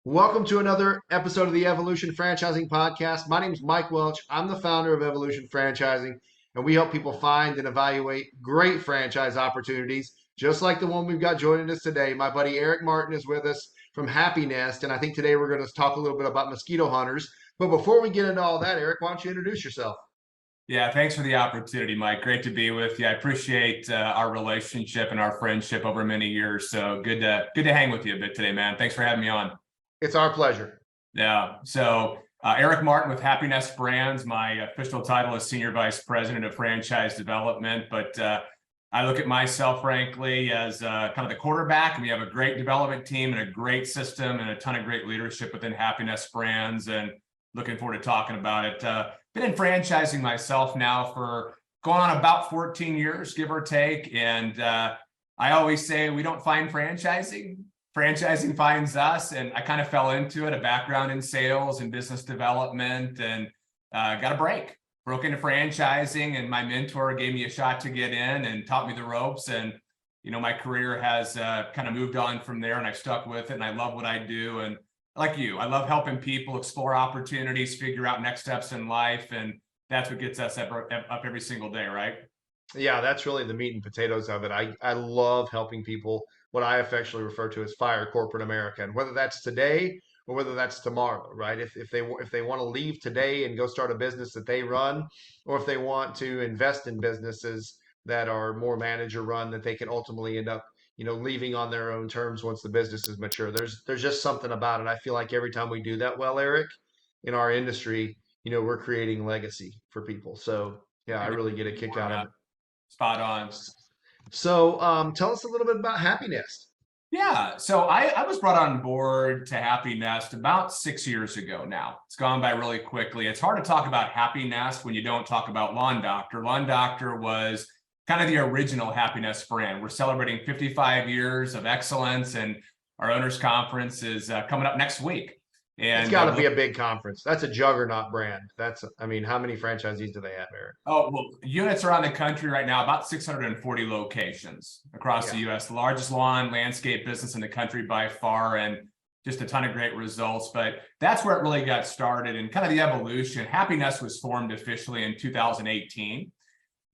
Welcome to another episode of the Evolution Franchising Podcast. My name is Mike Welch. I'm the founder of Evolution Franchising, and we help people find and evaluate great franchise opportunities, just like the one we've got joining us today. My buddy Eric Martin is with us from Happinest, and I think today we're going to talk a little bit about mosquito hunters. But before we get into all that, Eric, why don't you introduce yourself? Yeah, thanks for the opportunity, Mike. Great to be with you. I appreciate our relationship and our friendship over many years. So good to hang with you a bit today, man. Thanks for having me on. It's our pleasure. Yeah. Eric Martin with Happinest Brands. My official title is Senior Vice President of Franchise Development, but I look at myself, frankly, as kind of the quarterback. And we have a great development team and a great system and a ton of great leadership within Happinest Brands. And looking forward to talking about it. Been in franchising myself now for going on about 14 years, give or take. And I always say we don't find franchising finds us. And I kind of fell into it, a background in sales and business development, and got a break. Broke into franchising, and my mentor gave me a shot to get in and taught me the ropes. And my career has kind of moved on from there, and I've stuck with it, and I love what I do. And like you, I love helping people explore opportunities, figure out next steps in life, and that's what gets us up every single day, right? Yeah, that's really the meat and potatoes of it. I love helping people, what I affectionately refer to as fire corporate America, and whether that's today or whether that's tomorrow, right? If they want to leave today and go start a business that they run, or if they want to invest in businesses that are more manager run that they can ultimately end up, leaving on their own terms once the business is mature. There's just something about it. I feel like every time we do that well, Eric, in our industry, we're creating legacy for people. So yeah, I really get a kick out of it. Spot on. So, tell us a little bit about Happinest. Yeah, so I was brought on board to Happinest about 6 years ago now. It's gone by really quickly. It's hard to talk about Happinest when you don't talk about Lawn Doctor. Lawn Doctor was kind of the original Happinest brand. We're celebrating 55 years of excellence, and our owners conference is coming up next week. It's And got to be a big conference. That's a juggernaut brand. I mean, how many franchisees do they have, Eric? Oh, well, units around the country right now, about 640 locations across the Yeah. U.S., the largest lawn landscape business in the country by far, and just a ton of great results. But that's where it really got started and kind of the evolution. Happiness was formed officially in 2018.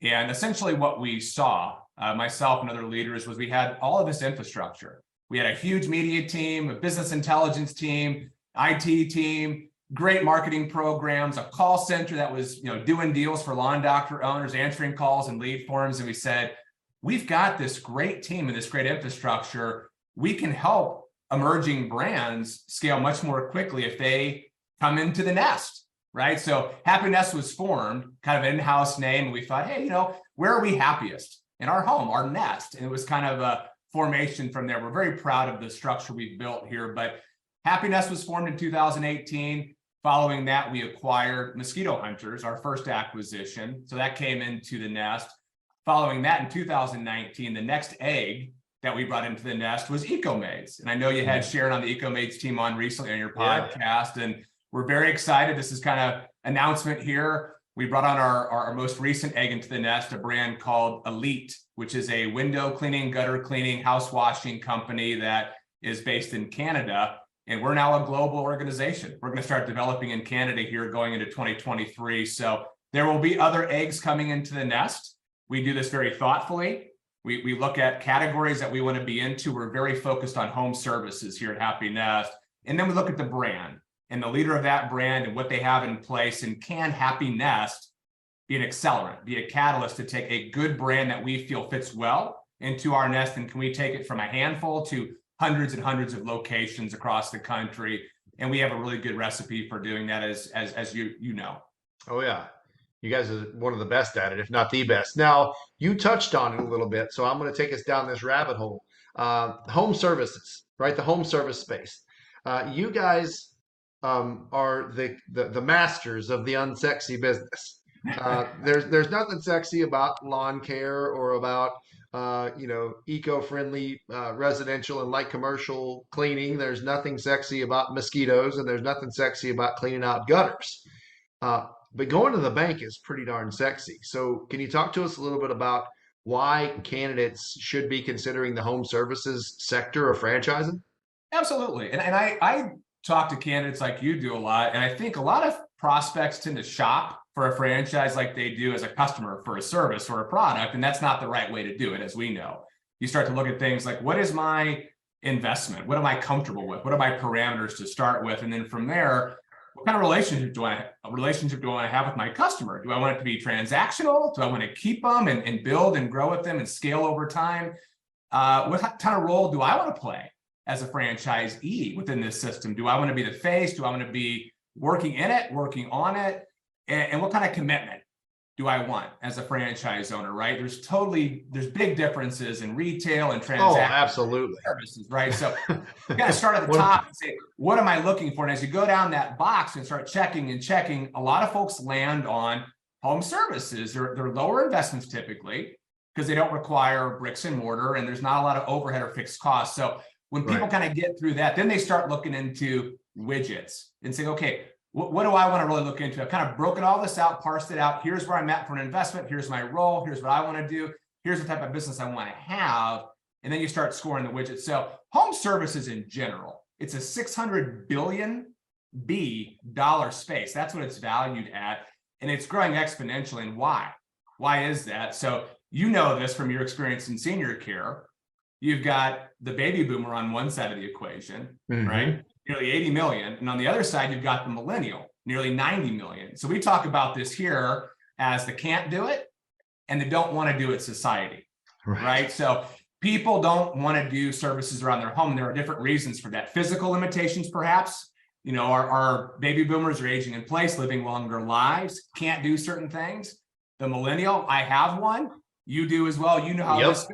And essentially what we saw, myself and other leaders, was we had all of this infrastructure. We had a huge media team, a business intelligence team, IT team, great marketing programs, a call center that was, doing deals for Lawn Doctor owners, answering calls and lead forms. And we said, we've got this great team and this great infrastructure. We can help emerging brands scale much more quickly if they come into the nest, right? So Happiness was formed, kind of an in-house name. And we thought, hey, where are we happiest? In our home, our nest. And it was kind of a formation from there. We're very proud of the structure we've built here, but Happiness was formed in 2018. Following that, we acquired Mosquito Hunters, our first acquisition. So that came into the nest. Following that, in 2019, the next egg that we brought into the nest was EcoMaids. And I know you had Sharon on the EcoMaids team on recently on your podcast, and we're very excited. This is kind of announcement here. We brought on our most recent egg into the nest, a brand called Elite, which is a window cleaning, gutter cleaning, house washing company that is based in Canada. And we're now a global organization. We're going to start developing in Canada here going into 2023. So there will be other eggs coming into the nest. We do this very thoughtfully. We look at categories that we want to be into. We're very focused on home services here at Happinest. And then we look at the brand and the leader of that brand and what they have in place. And can Happinest be an accelerant, be a catalyst to take a good brand that we feel fits well into our nest? And can we take it from a handful to hundreds and hundreds of locations across the country? And we have a really good recipe for doing that, as you know. Oh yeah, you guys are one of the best at it, if not the best. Now you touched on it a little bit, so I'm going to take us down this rabbit hole. Home services, right? The home service space. You guys are the masters of the unsexy business. There's nothing sexy about lawn care or about eco-friendly residential and light commercial cleaning. There's nothing sexy about mosquitoes, and there's nothing sexy about cleaning out gutters. But going to the bank is pretty darn sexy. So can you talk to us a little bit about why candidates should be considering the home services sector of franchising? Absolutely. And I talk to candidates like you do a lot, and I think a lot of prospects tend to shop for a franchise like they do as a customer for a service or a product, and that's not the right way to do it, as we know. You start to look at things like, what is my investment? What am I comfortable with? What are my parameters to start with? And then from there, what kind of relationship do I have with my customer? Do I want it to be transactional? Do I want to keep them and build and grow with them and scale over time? What kind of role do I want to play as a franchisee within this system? Do I want to be the face? Do I want to be working in it, working on it? And what kind of commitment do I want as a franchise owner, right? There's big differences in retail and Oh, transaction absolutely. services, right? So you got to start at the top and say, what am I looking for? And as you go down that box and start checking and checking, a lot of folks land on home services. They're lower investments typically because they don't require bricks and mortar and there's not a lot of overhead or fixed costs. So when people Right. kind of get through that, then they start looking into widgets and say, okay, what do I want to really look into? I've kind of broken all this out, parsed it out. Here's where I'm at for an investment. Here's my role. Here's what I want to do. Here's the type of business I want to have. And then you start scoring the widgets. So home services in general, it's a $600 billion dollar space. That's what it's valued at. And it's growing exponentially. And why? Why is that? So you know this from your experience in senior care. You've got the baby boomer on one side of the equation, right? Nearly 80 million. And on the other side, you've got the millennial, nearly 90 million. So we talk about this here as the can't do it and the don't want to do it society, right? So people don't want to do services around their home. There are different reasons for that. Physical limitations, perhaps. You know, our baby boomers are aging in place, living longer lives, can't do certain things. The millennial, I have one. You do as well. You know how this goes.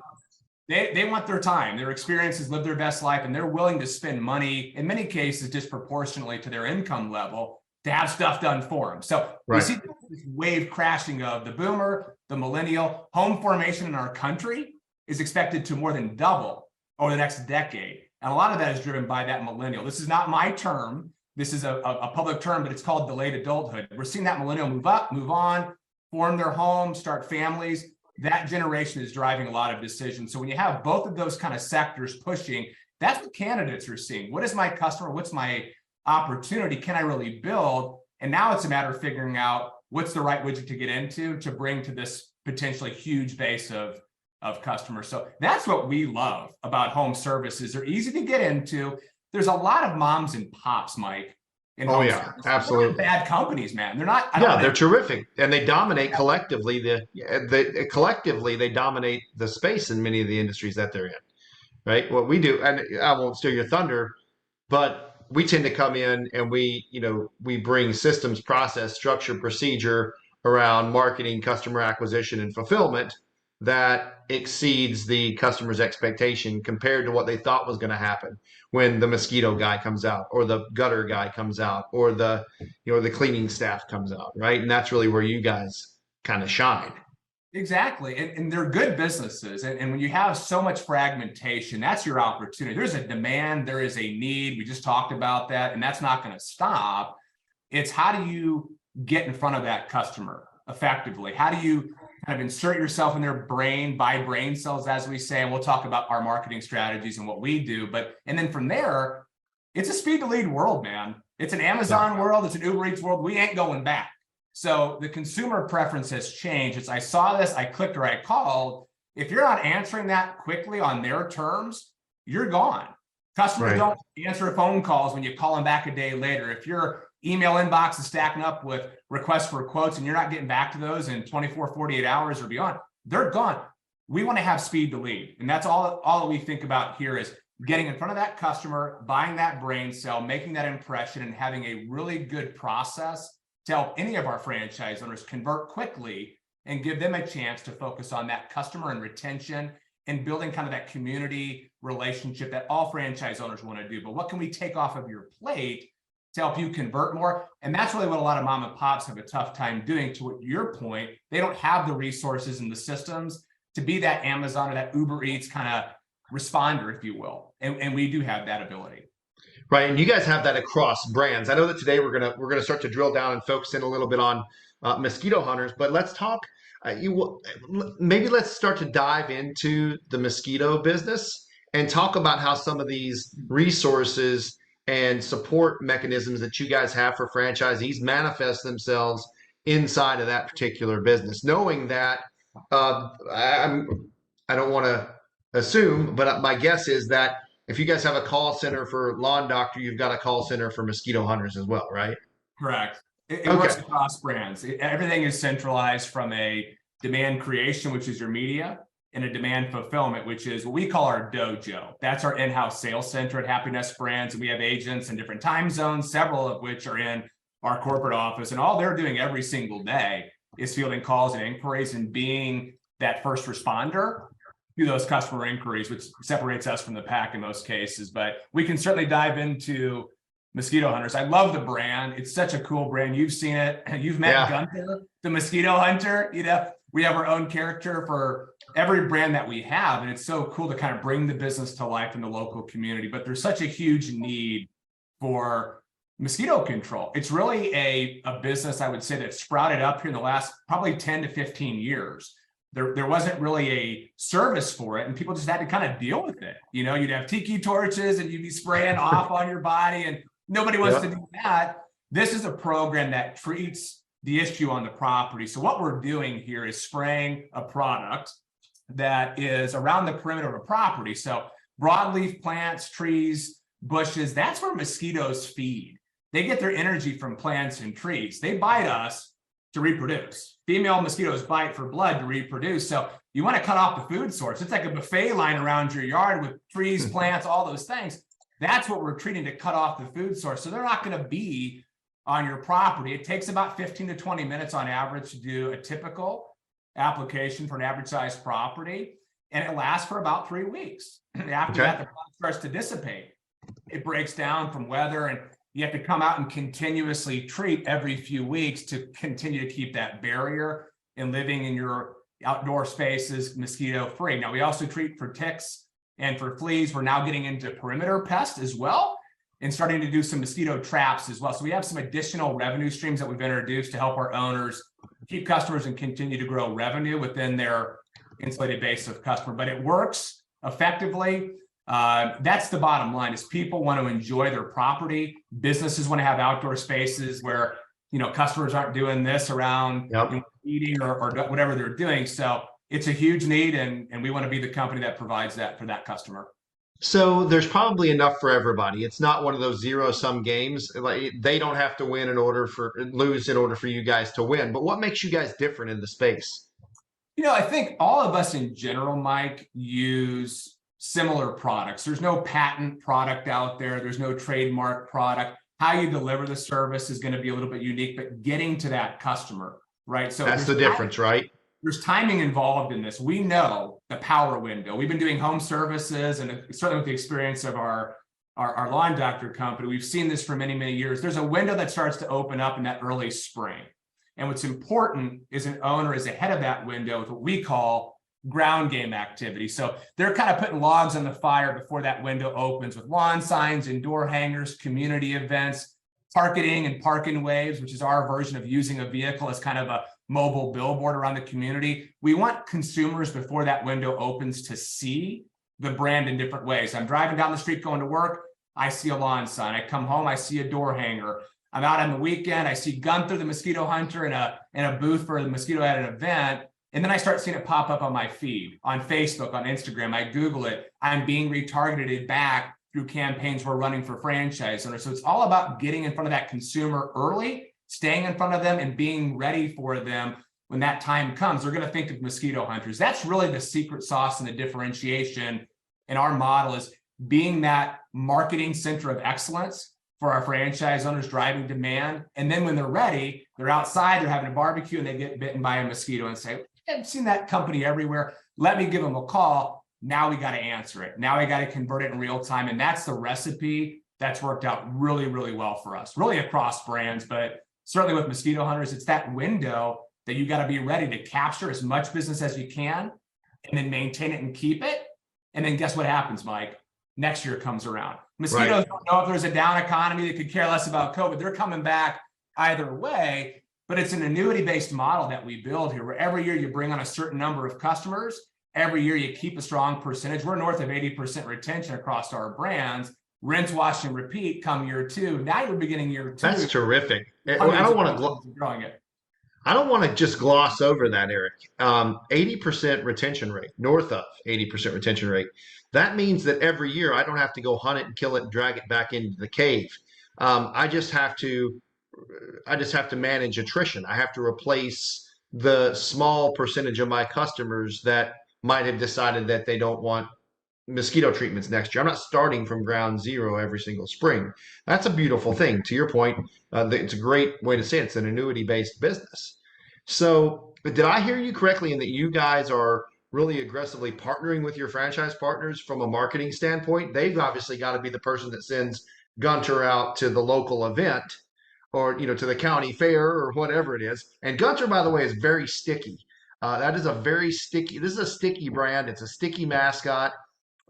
They want their time, their experiences, live their best life, and they're willing to spend money, in many cases, disproportionately to their income level to have stuff done for them. So we see this wave crashing of the boomer, the millennial. Home formation in our country is expected to more than double over the next decade. And a lot of that is driven by that millennial. This is not my term. This is a public term, but it's called delayed adulthood. We're seeing that millennial move up, move on, form their homes, start families. That generation is driving a lot of decisions. So when you have both of those kind of sectors pushing, that's what candidates are seeing. What is my customer? What's my opportunity? Can I really build? And now it's a matter of figuring out what's the right widget to get into to bring to this potentially huge base of customers. So that's what we love about home services. They're easy to get into. There's a lot of moms and pops, Mike. Oh yeah, absolutely. They're not bad companies, man. They're not. Yeah, they're terrific, and they dominate collectively. Collectively they dominate the space in many of the industries that they're in. Right? What we do, and I won't steal your thunder, but we tend to come in and we bring systems, process, structure, procedure around marketing, customer acquisition, and fulfillment that exceeds the customer's expectation compared to what they thought was going to happen when the mosquito guy comes out or the gutter guy comes out or the cleaning staff comes out, right? And that's really where you guys kind of shine. Exactly. And they're good businesses. And when you have so much fragmentation, that's your opportunity. There's a demand, there is a need. We just talked about that, and that's not going to stop. It's how do you get in front of that customer effectively? How do you kind of insert yourself in their brain, buy brain cells, as we say, and we'll talk about our marketing strategies and what we do. And then from there, it's a speed to lead world, man. It's an Amazon world. It's an Uber Eats world. We ain't going back. So the consumer preference has changed. It's I saw this, I clicked or I called. If you're not answering that quickly on their terms, you're gone. Customers don't answer phone calls when you call them back a day later. If your email inbox is stacking up with requests for quotes and you're not getting back to those in 24, 48 hours or beyond, they're gone. We want to have speed to lead. And that's all we think about here is getting in front of that customer, buying that brain cell, making that impression, and having a really good process to help any of our franchise owners convert quickly and give them a chance to focus on that customer and retention and building kind of that community relationship that all franchise owners want to do. But what can we take off of your plate to help you convert more? And that's really what a lot of mom and pops have a tough time doing. To your point, they don't have the resources and the systems to be that Amazon or that Uber Eats kind of responder, if you will. And we do have that ability. Right, and you guys have that across brands. I know that today we're gonna start to drill down and focus in a little bit on mosquito hunters, but let's talk. Maybe let's start to dive into the mosquito business and talk about how some of these resources and support mechanisms that you guys have for franchisees manifest themselves inside of that particular business, knowing that I don't want to assume, but my guess is that if you guys have a call center for lawn doctor, you've got a call center for mosquito hunters as well, right? Correct. It works Okay. across brands. Everything is centralized from a demand creation, which is your media, and a demand fulfillment, which is what we call our dojo. That's our in-house sales center at Happinest Brands. And we have agents in different time zones, several of which are in our corporate office. And all they're doing every single day is fielding calls and inquiries and being that first responder to those customer inquiries, which separates us from the pack in most cases. But we can certainly dive into Mosquito Hunters. I love the brand. It's such a cool brand. You've seen it. You've met Yeah. Gunther, the Mosquito Hunter. You know, we have our own character for every brand that we have. And it's so cool to kind of bring the business to life in the local community. But there's such a huge need for mosquito control. It's really a business, I would say, that sprouted up here in the last probably 10 to 15 years. There wasn't really a service for it, and people just had to kind of deal with it. You know, you'd have tiki torches and you'd be spraying off on your body, and nobody wants to do that. This is a program that treats the issue on the property. So what we're doing here is spraying a product that is around the perimeter of a property. So broadleaf plants, trees, bushes, that's where mosquitoes feed. They get their energy from plants and trees. They bite us to reproduce. Female mosquitoes bite for blood to reproduce. So you want to cut off the food source. It's like a buffet line around your yard with trees, plants, all those things. That's what we're treating to cut off the food source. So they're not going to be on your property. It takes about 15 to 20 minutes on average to do a typical application for an average sized property. And it lasts for about 3 weeks. After that, the product starts to dissipate. It breaks down from weather, and you have to come out and continuously treat every few weeks to continue to keep that barrier and living in your outdoor spaces mosquito free. Now, we also treat for ticks and for fleas. We're now getting into perimeter pests as well and starting to do some mosquito traps as well. So we have some additional revenue streams that we've introduced to help our owners keep customers and continue to grow revenue within their insulated base of customer. But it works effectively. That's the bottom line, is people want to enjoy their property. Businesses want to have outdoor spaces where, you know, customers aren't doing this around eating or whatever they're doing. So it's a huge need, and we want to be the company that provides that for that customer. So there's probably enough for everybody. It's not one of those zero-sum games. Like, they don't have to lose in order for you guys to win. But what makes you guys different in the space? You know, I think all of us in general, Mike, use similar products. There's no patent product out there. There's no trademark product. How you deliver the service is going to be a little bit unique, but getting to that customer, right? So that's the difference, right? There's timing involved in this. We know the power window. We've been doing home services, and certainly with the experience of our lawn doctor company, we've seen this for many, many years. There's a window that starts to open up in that early spring. And what's important is an owner is ahead of that window with what we call ground game activity. So they're kind of putting logs on the fire before that window opens with lawn signs and door hangers, community events, parking and parking waves, which is our version of using a vehicle as kind of a mobile billboard around the community. We want consumers before that window opens to see the brand in different ways. I'm driving down the street going to work, I see a lawn sign. I come home, I see a door hanger. I'm out on the weekend, I see Gunther, the mosquito hunter, in a booth for the mosquito at an event. And then I start seeing it pop up on my feed, on Facebook, on Instagram. I Google it. I'm being retargeted back through campaigns we're running for franchise owners. So it's all about getting in front of that consumer early, staying in front of them, and being ready for them when that time comes. They're going to think of mosquito hunters. That's really the secret sauce and the differentiation in our model, is being that marketing center of excellence for our franchise owners, driving demand. And then when they're ready, they're outside, they're having a barbecue, and they get bitten by a mosquito and say, I've seen that company everywhere. Let me give them a call. Now we got to answer it. Now we got to convert it in real time. And that's the recipe that's worked out really, really well for us, really across brands, but certainly with mosquito hunters. It's that window that you got to be ready to capture as much business as you can and then maintain it and keep it. And then guess what happens, Mike? Next year comes around. Mosquitoes don't know if there's a down economy. They could care less about COVID. They're coming back either way. But it's an annuity-based model that we build here, where every year you bring on a certain number of customers. Every year you keep a strong percentage. We're north of 80% retention across our brands. rinse, wash, and repeat come year two. Now you're beginning year That's two, terrific. I hundreds don't of want to. thousands of growing it. I don't want to just gloss over that, Eric. 80% retention rate, north of 80% retention rate. That means that every year I don't have to go hunt it and kill it and drag it back into the cave. I just have to manage attrition. I have to replace the small percentage of my customers that might have decided that they don't want mosquito treatments next year. I'm not starting from ground zero every single spring. That's a beautiful thing. To your point, it's a great way to say it. It's an annuity based business. So, did I hear you correctly in that you guys are really aggressively partnering with your franchise partners from a marketing standpoint? They've obviously got to be the person that sends Gunter out to the local event or to the county fair or whatever it is. And Gunter, by the way, is very sticky. That is a very sticky. This is a sticky brand. It's a sticky mascot.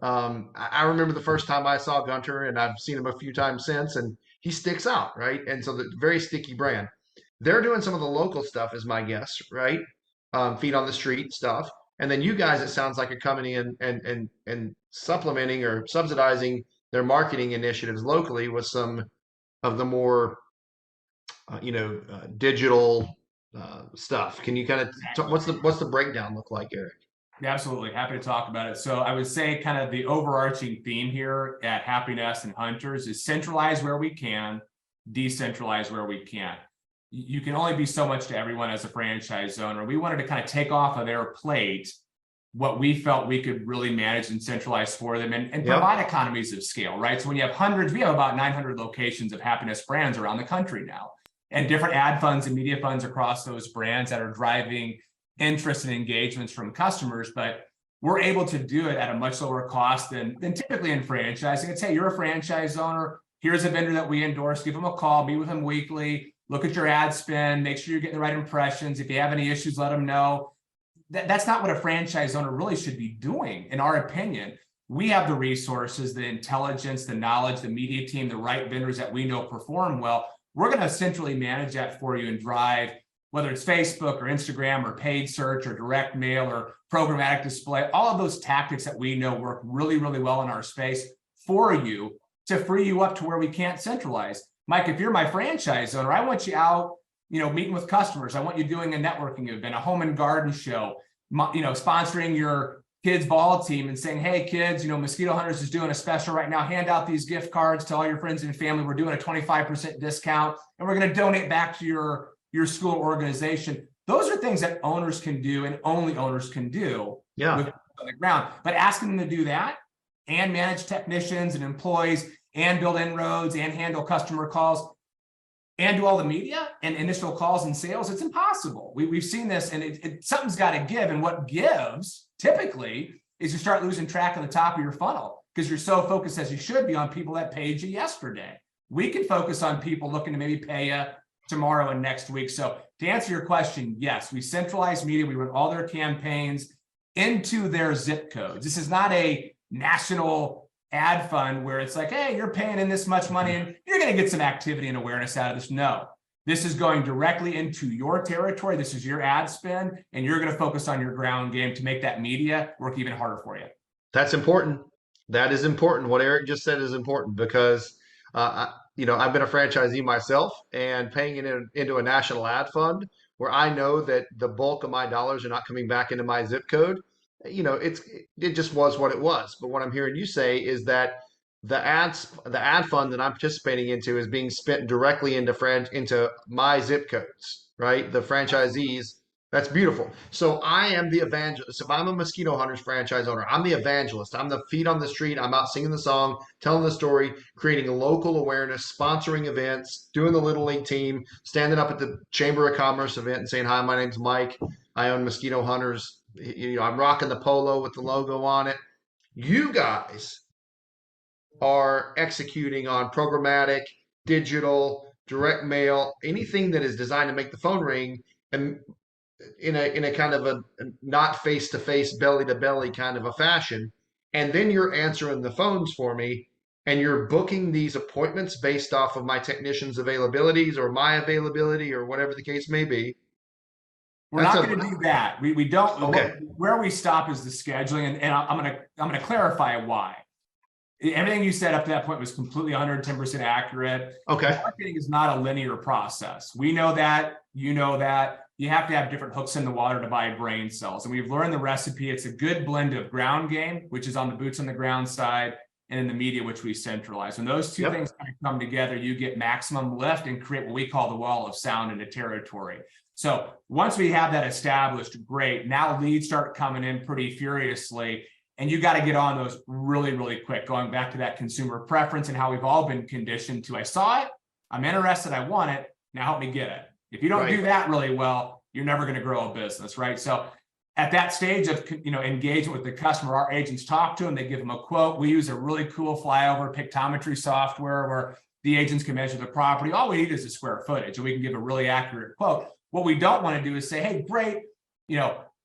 I remember the first time I saw Gunter, and I've seen him a few times since, and he sticks out, right? And so the very sticky brand. They're doing some of the local stuff, is my guess, right? Feet on the street stuff, and then you guys, it sounds like, are coming in and supplementing or subsidizing their marketing initiatives locally with some of the more, digital stuff. Can you kind of Exactly. what's the breakdown look like, Eric? Yeah, absolutely. Happy to talk about it. So I would say kind of the overarching theme here at Happiness and Hunters is centralize where we can, decentralize where we can't. You can only be so much to everyone as a franchise owner. We wanted to kind of take off of their plate what we felt we could really manage and centralize for them and Yep. provide economies of scale, right? So when you have hundreds, we have about 900 locations of Happiness brands around the country now, and different ad funds and media funds across those brands that are driving interest and engagements from customers, but we're able to do it at a much lower cost than typically in franchising. It's, hey, you're a franchise owner. Here's a vendor that we endorse. Give them a call, meet with them weekly, look at your ad spend, make sure you're getting the right impressions. If you have any issues, let them know. That's not what a franchise owner really should be doing, in our opinion. We have the resources, the intelligence, the knowledge, the media team, the right vendors that we know perform well. We're going to centrally manage that for you and drive, whether it's Facebook or Instagram or paid search or direct mail or programmatic display, all of those tactics that we know work really, really well in our space for you to free you up to where we can't centralize. Mike, if you're my franchise owner, I want you out, meeting with customers. I want you doing a networking event, a home and garden show, sponsoring your kids' ball team and saying, hey, kids, Mosquito Hunters is doing a special right now. Hand out these gift cards to all your friends and family. We're doing a 25% discount, and we're going to donate back to your school organization. Those are things that owners can do and only owners can do. Yeah. With on the ground. But asking them to do that and manage technicians and employees and build inroads and handle customer calls and do all the media and initial calls and sales, it's impossible. We've seen this, and something's got to give. And what gives typically is you start losing track of the top of your funnel because you're so focused, as you should be, on people that paid you yesterday. We can focus on people looking to maybe pay you tomorrow and next week. So to answer your question, yes, we centralize media. We run all their campaigns into their zip codes. This is not a national ad fund where it's like, hey, you're paying in this much money and you're going to get some activity and awareness out of this. No, this is going directly into your territory. This is your ad spend, and you're going to focus on your ground game to make that media work even harder for you. That's important. That is important. What Eric just said is important because, I've been a franchisee myself, and paying it into a national ad fund where I know that the bulk of my dollars are not coming back into my zip code. It just was what it was. But what I'm hearing you say is that the ad fund that I'm participating into is being spent directly into my zip codes, right? The franchisees. That's beautiful. So I am the evangelist. If I'm a Mosquito Hunters franchise owner, I'm the evangelist. I'm the feet on the street. I'm out singing the song, telling the story, creating local awareness, sponsoring events, doing the Little League team, standing up at the Chamber of Commerce event and saying, hi, my name's Mike. I own Mosquito Hunters. I'm rocking the polo with the logo on it. You guys are executing on programmatic, digital, direct mail, anything that is designed to make the phone ring, and in a kind of a not face to face, belly to belly kind of a fashion. And then you're answering the phones for me, and you're booking these appointments based off of my technicians' availabilities or my availability or whatever the case may be. We're not going to do that. We don't. Okay. Where we stop is the scheduling, and I'm going to clarify why. Everything you said up to that point was completely 110% accurate. Okay. Marketing is not a linear process. We know that, you know that. You have to have different hooks in the water to buy brain cells. And we've learned the recipe. It's a good blend of ground game, which is on the boots on the ground side, and in the media, which we centralize. When those two things kind of come together, you get maximum lift and create what we call the wall of sound in a territory. So once we have that established, great. Now leads start coming in pretty furiously. And you got to get on those really, really quick, going back to that consumer preference and how we've all been conditioned to, I saw it, I'm interested, I want it, now help me get it. If you don't do that really well, you're never going to grow a business, right? So at that stage of engagement with the customer, our agents talk to them, they give them a quote. We use a really cool flyover pictometry software where the agents can measure the property. All we need is the square footage, and we can give a really accurate quote. What we don't want to do is say, hey, great,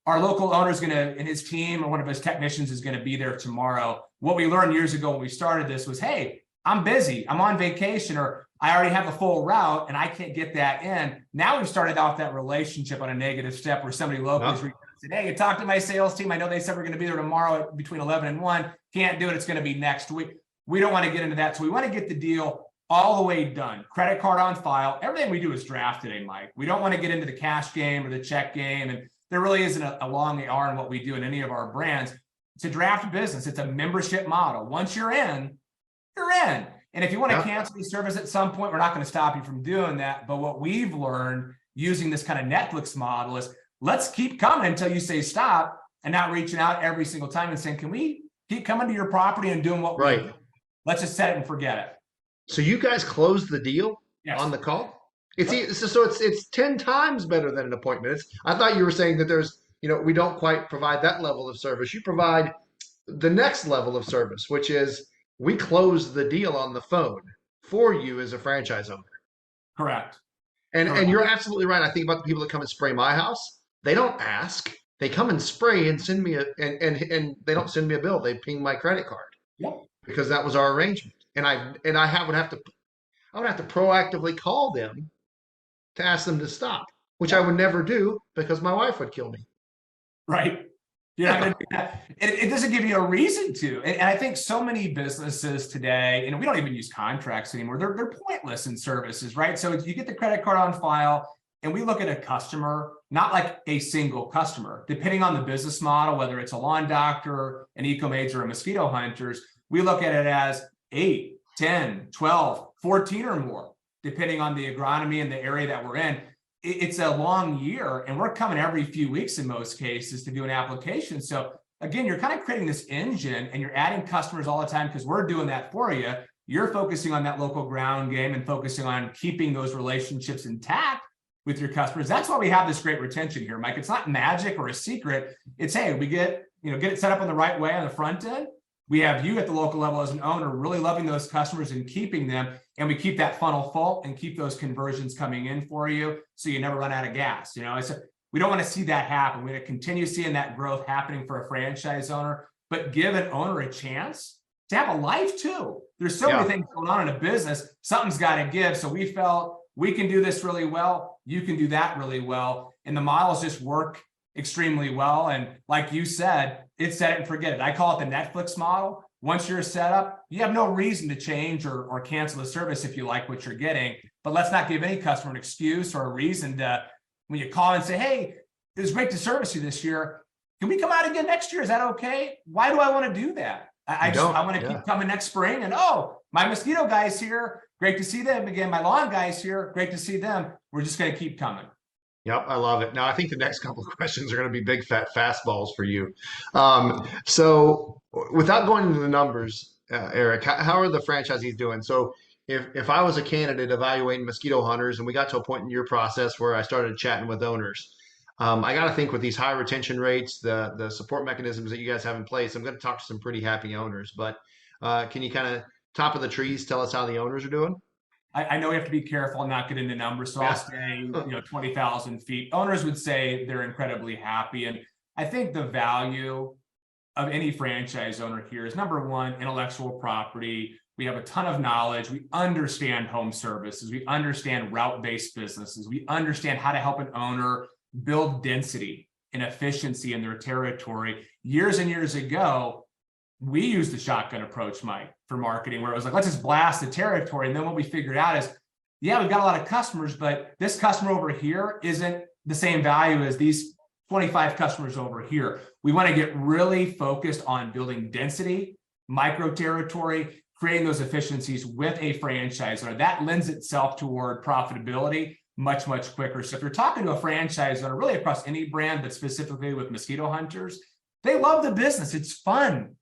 our local owner is going to, and his team or one of his technicians is going to be there tomorrow. What we learned years ago when we started this was, hey, I'm busy, I'm on vacation, or I already have a full route and I can't get that in. Now we've started off that relationship on a negative step where somebody locally is said, hey, you talked to my sales team. I know they said we're going to be there tomorrow between 11 and 1. Can't do it. It's going to be next week. We don't want to get into that. So we want to get the deal all the way done. Credit card on file. Everything we do is draft today, Mike. We don't want to get into the cash game or the check game. And there really isn't a long AR in what we do in any of our brands. It's a draft business. It's a membership model. Once you're in, you're in. And if you want to cancel the service at some point, we're not going to stop you from doing that. But what we've learned using this kind of Netflix model is let's keep coming until you say stop, and not reaching out every single time and saying, can we keep coming to your property and doing what we do? Let's just set it and forget it. So you guys closed the deal on the call? It's 10 times better than an appointment. I thought you were saying that there's, we don't quite provide that level of service. You provide the next level of service, which is we close the deal on the phone for you as a franchise owner. Correct. And you're absolutely right. I think about the people that come and spray my house. They don't ask. They come and spray and send me and they don't send me a bill. They ping my credit card. Yep. Because that was our arrangement. And I would have to proactively call them to ask them to stop, which I would never do because my wife would kill me. Right. You're not going to do that. It doesn't give you a reason to. And I think so many businesses today, and we don't even use contracts anymore. They're pointless in services, right? So you get the credit card on file, and we look at a customer, not like a single customer, depending on the business model, whether it's a lawn doctor, an eco-major, or a mosquito hunters, we look at it as 8, 10, 12, 14 or more, depending on the agronomy and the area that we're in. It's a long year, and we're coming every few weeks in most cases to do an application. So again, you're kind of creating this engine and you're adding customers all the time because we're doing that for you. You're focusing on that local ground game and focusing on keeping those relationships intact with your customers. That's why we have this great retention here, Mike. It's not magic or a secret. It's, hey, we get it set up in the right way on the front end. We have you at the local level as an owner really loving those customers and keeping them, and we keep that funnel full and keep those conversions coming in for you so you never run out of gas. We don't want to see that happen. We want to continue seeing that growth happening for a franchise owner, but give an owner a chance to have a life too. There's so many things going on in a business. Something's got to give. So we felt we can do this really well. You can do that really well. And the models just work extremely well. And like you said, it's set it and forget it. I call it the Netflix model. Once you're set up, you have no reason to change or cancel the service if you like what you're getting. But let's not give any customer an excuse or a reason to, when you call and say, hey, it was great to service you this year. Can we come out again next year? Is that okay? Why do I want to do that? I want to keep coming next spring and, my mosquito guy's here. Great to see them again. My lawn guy's here. Great to see them. We're just going to keep coming. Yep, I love it. Now, I think the next couple of questions are going to be big fat fastballs for you. So without going into the numbers, Eric, how are the franchisees doing? So if I was a candidate evaluating mosquito hunters and we got to a point in your process where I started chatting with owners, I got to think with these high retention rates, the support mechanisms that you guys have in place, I'm going to talk to some pretty happy owners. But can you kind of top of the trees tell us how the owners are doing? I know we have to be careful and not get into numbers, so I'll stay 20,000 feet. Owners would say they're incredibly happy. And I think the value of any franchise owner here is, number one, intellectual property. We have a ton of knowledge. We understand home services. We understand route-based businesses. We understand how to help an owner build density and efficiency in their territory. Years and years ago, we used the shotgun approach, Mike. for marketing, where it was like, let's just blast the territory. And then what we figured out is, yeah, we've got a lot of customers, but this customer over here isn't the same value as these 25 customers over here. We want to get really focused on building density, micro territory, creating those efficiencies with a franchisor. That lends itself toward profitability much, much quicker. So if you're talking to a franchisor, really across any brand, but specifically with mosquito hunters, they love the business. It's fun.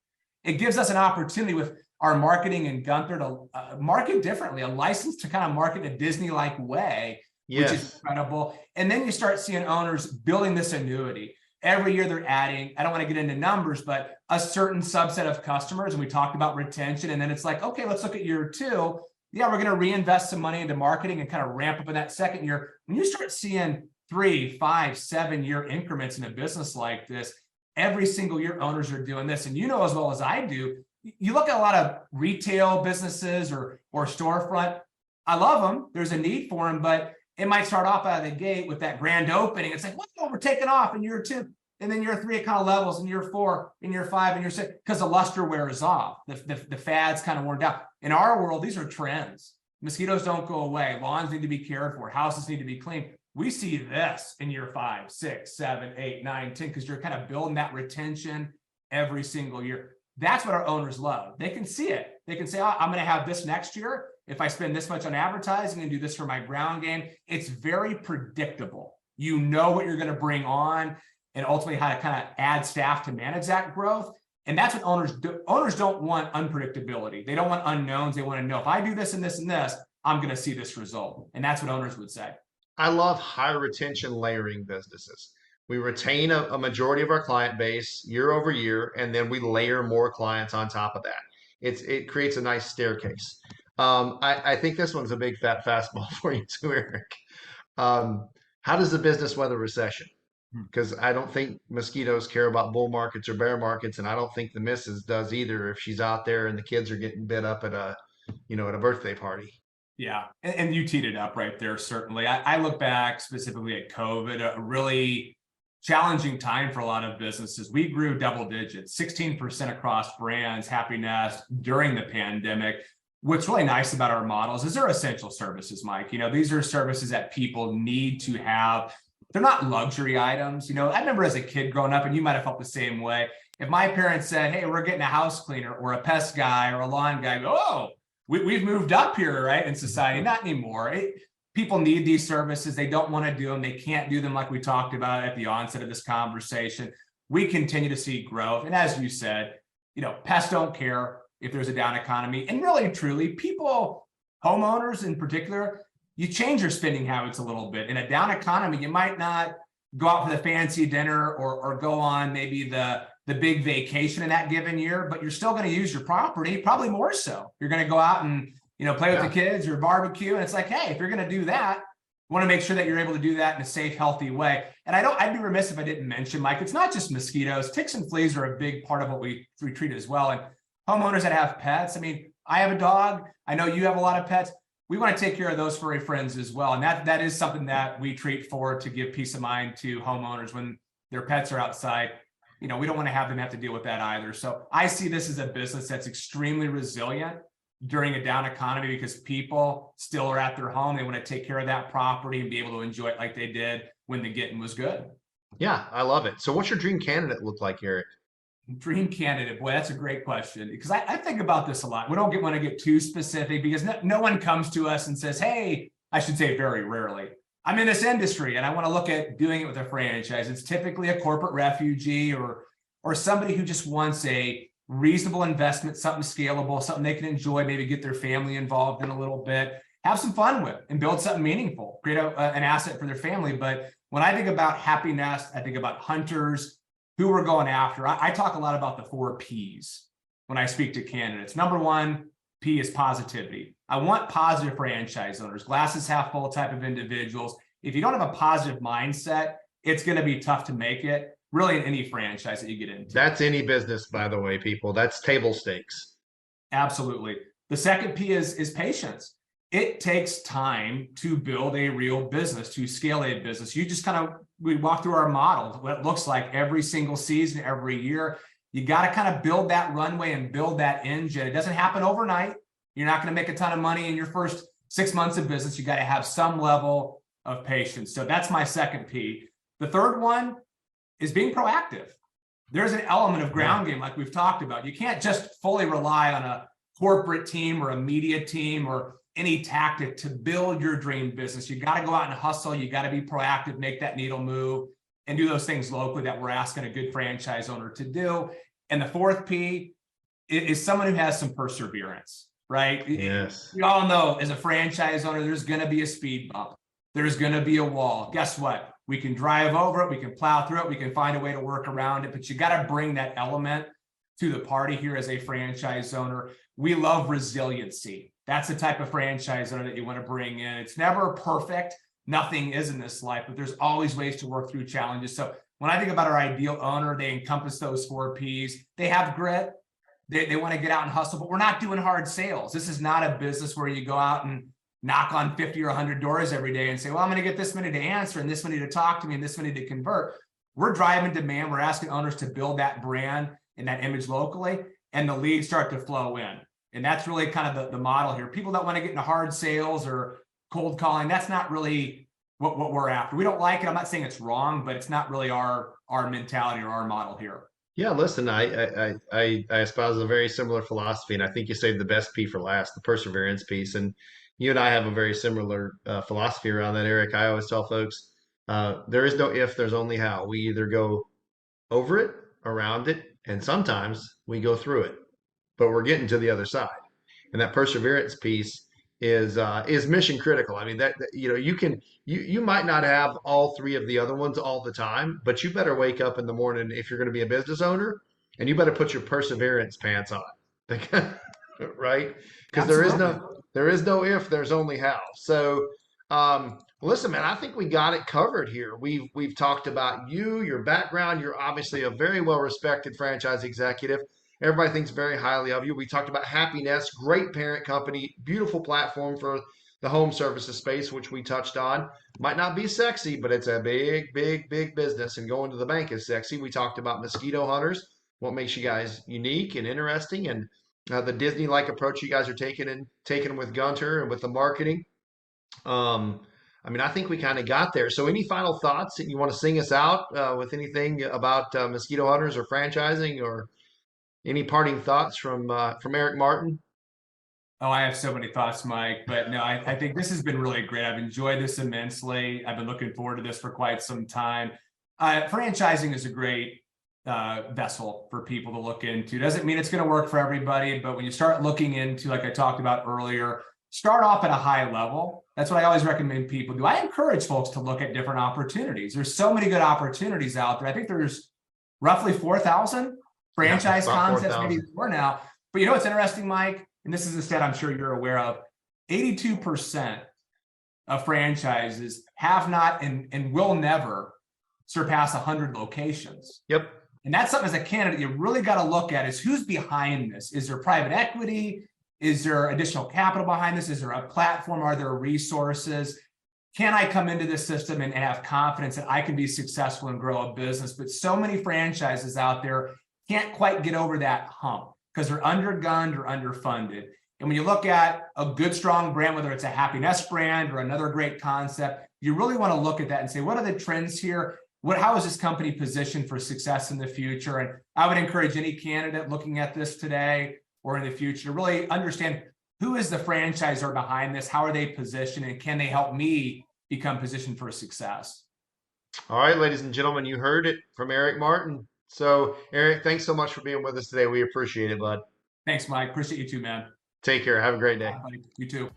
It gives us an opportunity with our marketing and Gunther to market differently, a license to kind of market in a Disney-like way, which is incredible. And then you start seeing owners building this annuity. Every year they're adding, I don't want to get into numbers, but a certain subset of customers. And we talked about retention. And then it's like, okay, let's look at year 2. Yeah, we're going to reinvest some money into marketing and kind of ramp up in that second year. When you start seeing 3, 5, 7-year increments in a business like this, every single year owners are doing this. And you know as well as I do, you look at a lot of retail businesses or storefront. I love them. There's a need for them, but it might start off out of the gate with that grand opening. It's like, well, we're taking off in year 2. And then year 3, it kind of levels in year 4, in year 5, in year 6, because the luster wears off. The fad's kind of worn down. In our world, these are trends. Mosquitoes don't go away. Lawns need to be cared for. Houses need to be cleaned. We see this in year 5, 6, 7, 8, 9, 10, because you're kind of building that retention every single year. That's what our owners love. They can see it. They can say, oh, I'm going to have this next year. If I spend this much on advertising and do this for my ground game, it's very predictable. You know what you're going to bring on and ultimately how to kind of add staff to manage that growth. And that's what owners do. Owners don't want unpredictability. They don't want unknowns. They want to know, if I do this and this and this, I'm going to see this result. And that's what owners would say. I love high retention layering businesses. We retain a majority of our client base year over year, and then we layer more clients on top of that. It creates a nice staircase. I think this one's a big fat fastball for you too, Eric. How does the business weather recession? Because I don't think mosquitoes care about bull markets or bear markets, and I don't think the missus does either if she's out there and the kids are getting bit up at a birthday party. Yeah, and you teed it up right there, certainly. I look back specifically at COVID, a really challenging time for a lot of businesses. We grew double digits, 16% across brands, Happinest during the pandemic. What's really nice about our models is they're essential services, Mike. These are services that people need to have. They're not luxury items. I remember as a kid growing up, and you might have felt the same way. If my parents said, hey, we're getting a house cleaner or a pest guy or a lawn guy, oh, we've moved up here, right, in society. Not anymore. People need these services. They don't want to do them. They can't do them like we talked about at the onset of this conversation. We continue to see growth. And as you said, pests don't care if there's a down economy. And really, truly, people, homeowners in particular, you change your spending habits a little bit. In a down economy, you might not go out for the fancy dinner or go on maybe the big vacation in that given year, but you're still going to use your property, probably more so. You're going to go out and play with the kids or barbecue. And it's like, hey, if you're going to do that, you want to make sure that you're able to do that in a safe, healthy way. And I'd be remiss if I didn't mention, Mike, it's not just mosquitoes. Ticks and fleas are a big part of what we treat as well. And homeowners that have pets, I have a dog. I know you have a lot of pets. We want to take care of those furry friends as well. And that is something that we treat for to give peace of mind to homeowners when their pets are outside. We don't want to have them have to deal with that either. So I see this as a business that's extremely resilient during a down economy because people still are at their home. They want to take care of that property and be able to enjoy it like they did when the getting was good. Yeah, I love it. So what's your dream candidate look like, Eric? Dream candidate, boy, that's a great question because I think about this a lot. We don't want to get too specific because no one comes to us and says, hey, I should say very rarely, I'm in this industry and I want to look at doing it with a franchise. It's typically a corporate refugee or somebody who just wants a reasonable investment, something scalable, something they can enjoy, maybe get their family involved in a little bit, have some fun with and build something meaningful, create an asset for their family. But when I think about Happinest, I think about hunters, who we're going after. I talk a lot about the 4 Ps when I speak to candidates. Number 1 P is positivity. I want positive franchise owners, glasses half full type of individuals. If you don't have a positive mindset, it's going to be tough to make it really in any franchise that you get into. That's any business, by the way, people. That's table stakes. Absolutely. The second P is patience. It takes time to build a real business, to scale a business. We walk through our model, what it looks like every single season, every year. You got to kind of build that runway and build that engine. It doesn't happen overnight. You're not going to make a ton of money in your first 6 months of business. You got to have some level of patience. So that's my second P. The third one is being proactive. There's an element of ground game like we've talked about. You can't just fully rely on a corporate team or a media team or any tactic to build your dream business. You got to go out and hustle. You got to be proactive, make that needle move, and do those things locally that we're asking a good franchise owner to do. And the fourth P is someone who has some perseverance, right? Yes. We all know as a franchise owner, there's going to be a speed bump. There's going to be a wall. Guess what? We can drive over it. We can plow through it. We can find a way to work around it. But you got to bring that element to the party here as a franchise owner. We love resiliency. That's the type of franchise owner that you want to bring in. It's never perfect. Nothing is in this life, but there's always ways to work through challenges. So when I think about our ideal owner, they encompass those 4 Ps. They have grit. They want to get out and hustle, but we're not doing hard sales. This is not a business where you go out and knock on 50 or 100 doors every day and say, well, I'm going to get this many to answer and this many to talk to me and this many to convert. We're driving demand. We're asking owners to build that brand and that image locally, and the leads start to flow in. And that's really kind of the model here. People don't want to get into hard sales or cold calling. That's not really what we're after. We don't like it. I'm not saying it's wrong, but it's not really our mentality or our model here. Yeah, listen, I espouse a very similar philosophy, and I think you saved the best P for last, the perseverance piece. And you and I have a very similar philosophy around that, Eric. I always tell folks, there is no if, there's only how. We either go over it, around it, and sometimes we go through it, but we're getting to the other side. And that perseverance piece is mission critical. I mean that you know you might not have all 3 of the other ones all the time, but you better wake up in the morning if you're going to be a business owner, and you better put your perseverance pants on, right? Because there is no if, there's only how. So listen, man, I think we got it covered here. We've talked about you, your background. You're obviously a very well respected franchise executive. Everybody thinks very highly of you. We talked about Happinest, great parent company, beautiful platform for the home services space, which we touched on. Might not be sexy, but it's a big, big, big business, and going to the bank is sexy. We talked about Mosquito Hunters, what makes you guys unique and interesting, and the Disney-like approach you guys are taking with Gunter and with the marketing. I mean, I think we kind of got there. So any final thoughts that you want to sing us out with anything about Mosquito Hunters or franchising, or any parting thoughts from Eric Martin? Oh, I have so many thoughts, Mike, but no, I think this has been really great. I've enjoyed this immensely. I've been looking forward to this for quite some time. Franchising is a great vessel for people to look into. Doesn't mean it's going to work for everybody, but when you start looking into, like I talked about earlier, start off at a high level. That's what I always recommend people do. I encourage folks to look at different opportunities. There's so many good opportunities out there. I think there's roughly 4,000 franchise concepts, 4, maybe more now. But you know what's interesting, Mike? And this is a stat I'm sure you're aware of. 82% of franchises have not and will never surpass 100 locations. Yep. And that's something as a candidate you really got to look at, is who's behind this. Is there private equity? Is there additional capital behind this? Is there a platform? Are there resources? Can I come into this system and have confidence that I can be successful and grow a business? But so many franchises out there can't quite get over that hump because they're undergunned or underfunded. And when you look at a good, strong brand, whether it's a Happinest brand or another great concept, you really want to look at that and say, what are the trends here? How is this company positioned for success in the future? And I would encourage any candidate looking at this today or in the future to really understand, who is the franchisor behind this? How are they positioned? And can they help me become positioned for success? All right, ladies and gentlemen, you heard it from Eric Martin. So, Eric, thanks so much for being with us today. We appreciate it, bud. Thanks, Mike. Appreciate you too, man. Take care. Have a great day. Bye, buddy. You too.